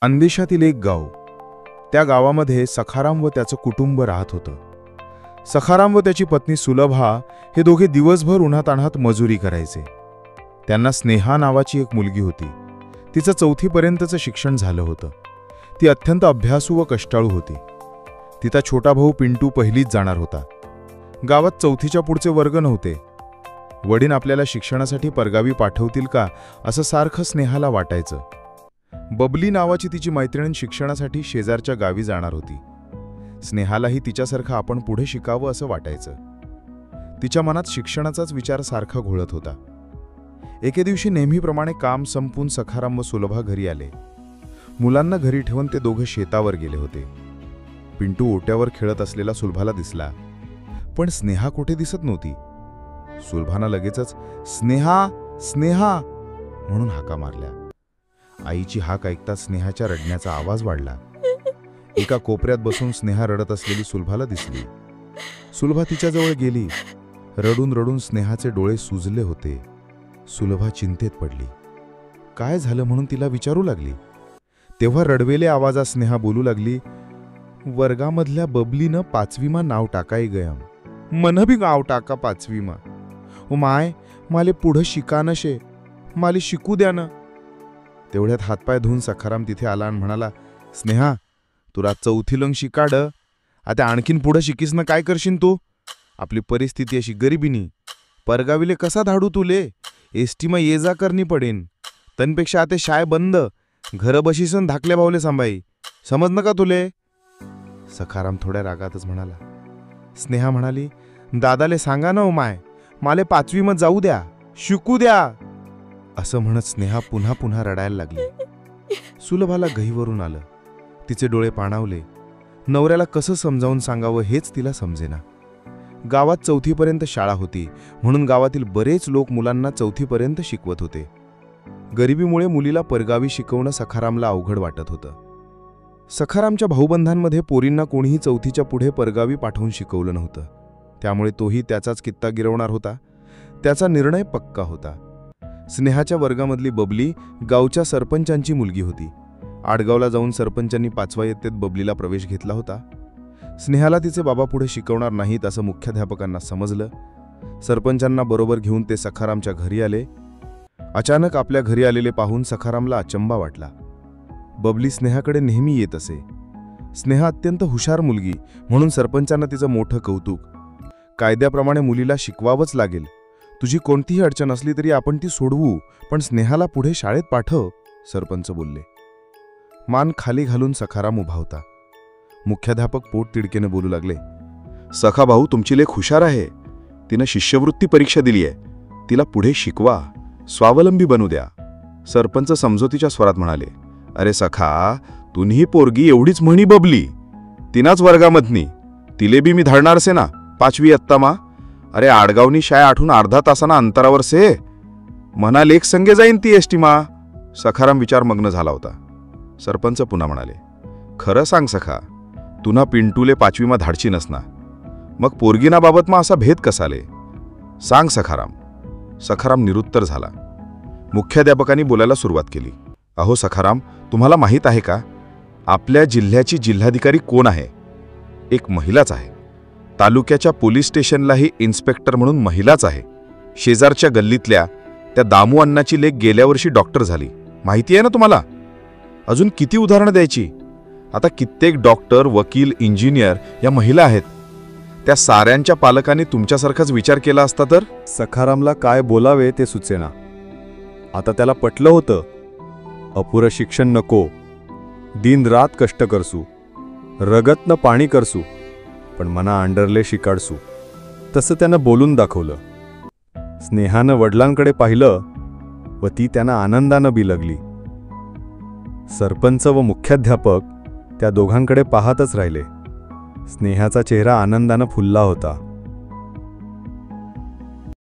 अंदेशातील एक गाव. त्या गावामध्ये सखाराम व त्याचं कुटुंब राहत होतं. सखाराम व त्याची पत्नी सुलभा हे दोघे दिवसभर उन्हातान्हात मजुरी करायचे. त्यांना स्नेहा नावाची एक मुलगी होती. तिचं 4थी पर्यंतचं शिक्षण झालं होतं. ती अत्यंत अभ्यासू व कष्टाळू होती. तिचा छोटा भाऊ पिंटू पहिलीच जाणार होता. गावात 4थीच्या पुढचे वर्ग नव्हते. वडील आपल्याला शिक्षणासाठी परगावी पाठवतील का असं सारखं स्नेहाला वाटायचं. बबली नावाची तिची मैत्रीण शिक्षणासाठी शेजारच्या गावी जाणार होती. स्नेहालाही तिच्यासारखं आपण पुढे शिकावं असं वाटायचं. तिच्या मनात शिक्षणाचाच विचार सारखा घोळत होता. एके दिवशी नेहमीप्रमाणे काम संपून सखाराम व सुलभा घरी आले. मुलांना घरी ठेवून ते दोघे शेतावर गेले होते. पिंटू ओट्यावर खेळत असलेला सुलभाला दिसला, पण स्नेहा कुठे दिसत नव्हती. सुलभानं लगेचच स्नेहा स्नेहा म्हणून हाका मारल्या. आईची हाक ऐकता स्नेहाच्या रडण्याचा आवाज वाढला. एका कोपऱ्यात बसून स्नेहा रडत असलेली सुलभाला दिसली. सुलभा तिच्याजवळ गेली. रडून रडून स्नेहाचे डोळे सुजले होते. सुलभा चिंतेत पडली. काय झालं म्हणून तिला विचारू लागली. तेव्हा रडवेले आवाजात स्नेहा बोलू लागली, वर्गामधल्या बबलीनं 5वीमा नाव टाकाय गयम. मन बी नाव टाका 5वीमा. ओ माय, माले पुढं शिका नशे, माले शिकू द्या ना. तेवढ्यात हातपाय धुवून सखाराम तिथे आला आणि म्हणाला, स्नेहा, तुला 4थी लंग शिकाड, आता आणखीन पुढं शिकीस ना काय करशील तू? आपली परिस्थिती अशी गरिबीनी, परगाविले कसा धाडू तुले? एसटीमा ये जा करणी पडेन. तनपेक्षा आता शाय बंद, घर बशीसन धाकल्या भावले सांभाई. समज नका तुले? सखाराम थोड्या रागातच म्हणाला. स्नेहा म्हणाली, दादाले सांगा ना माय, माले 5वीमा जाऊ द्या, शिकू द्या. असं म्हणत स्नेहा पुन्हा पुन्हा रडायला लागली. सुलभाला गहीवरून आलं. तिचे डोळे पाणावले. नवऱ्याला कसं समजावून सांगावं हेच तिला समजेना. गावात 4थीपर्यंत शाळा होती, म्हणून गावातील बरेच लोक मुलांना 4थीपर्यंत शिकवत होते. गरिबीमुळे मुलीला परगावी शिकवणं सखारामला अवघड वाटत होतं. सखारामच्या भाऊबंधांमध्ये पोरींना कोणीही 4थीच्या पुढे परगावी पाठवून शिकवलं नव्हतं. त्यामुळे तोही त्याचाच कित्ता गिरवणार होता. त्याचा निर्णय पक्का होता. स्नेहाच्या वर्गामधली बबली गावच्या सरपंचांची मुलगी होती. आडगावला जाऊन सरपंचांनी 5व्या इयत्तेत बबलीला प्रवेश घेतला होता. स्नेहाला तिचे बाबा पुढे शिकवणार नाहीत असं मुख्याध्यापकांना समजलं. सरपंचांना बरोबर घेऊन ते सखारामच्या घरी आले. अचानक आपल्या घरी आलेले पाहून सखारामला अचंबा वाटला. बबली स्नेहाकडे नेहमी येत असे. स्नेहा अत्यंत हुशार मुलगी, म्हणून सरपंचांना तिचं मोठं कौतुक. कायद्याप्रमाणे मुलीला शिकवावंच लागेल. तुझी कोणतीही अडचण असली तरी आपण ती सोडवू, पण स्नेहाला पुढे शाळेत पाठव, सरपंच बोलले. मान खाली घालून सखाराम उभा होता. मुख्याध्यापक पोट तिडकेने बोलू लागले, सखा भाऊ, तुमची लेक हुशार आहे. तिनं शिष्यवृत्ती परीक्षा दिली आहे. तिला पुढे शिकवा, स्वावलंबी बनू द्या. सरपंच समजोतीच्या स्वरात म्हणाले, अरे सखा, तुही पोरगी एवढीच म्हणी बबली, तिनाच वर्गामधनी. तिले बी मी धाडणार से ना 5वी इयत्तामा. अरे आडगावनी शाय आठून अर्धा तासाना अंतरावर से. म्हणा लेख संगे जाईन ती एसटीमा. सखाराम विचारमग्न झाला होता. सरपंच पुन्हा म्हणाले, खरं सांग सखा, तुना पिंटूले 5वीमा धाडची नसना. मग पोरगीना बाबतमा असा भेद कसाले? सांग सखाराम. सखाराम निरुत्तर झाला. मुख्याध्यापकांनी बोलायला सुरुवात केली, अहो सखाराम, तुम्हाला माहीत आहे का, आपल्या जिल्ह्याची जिल्हाधिकारी कोण आहे? एक महिलाच आहे. तालुक्याच्या पोलीस स्टेशनलाही इन्स्पेक्टर म्हणून महिलाच आहे. शेजारच्या गल्लीतल्या त्या दामू अण्णाची लेक गेल्या वर्षी डॉक्टर झाली. माहिती आहे ना तुम्हाला? अजून किती उदाहरणं द्यायची? आता कित्येक डॉक्टर, वकील, इंजिनियर या महिला आहेत. त्या साऱ्यांच्या पालकांनी तुमच्यासारखाच विचार केला असता तर? सखारामला काय बोलावे ते सुचेना. आता त्याला पटलं होतं, अपुरं शिक्षण नको, दिन रात कष्ट करसू, रगतनं पाणी करसू, पण मना अंडरले शिकाडसू. तसं त्यानं बोलून दाखवलं. स्नेहानं वडिलांकडे पाहिलं व ती त्यांना आनंदानं बिलगली. सरपंच व मुख्याध्यापक त्या दोघांकडे पाहतच राहिले. स्नेहाचा चेहरा आनंदानं फुलला होता.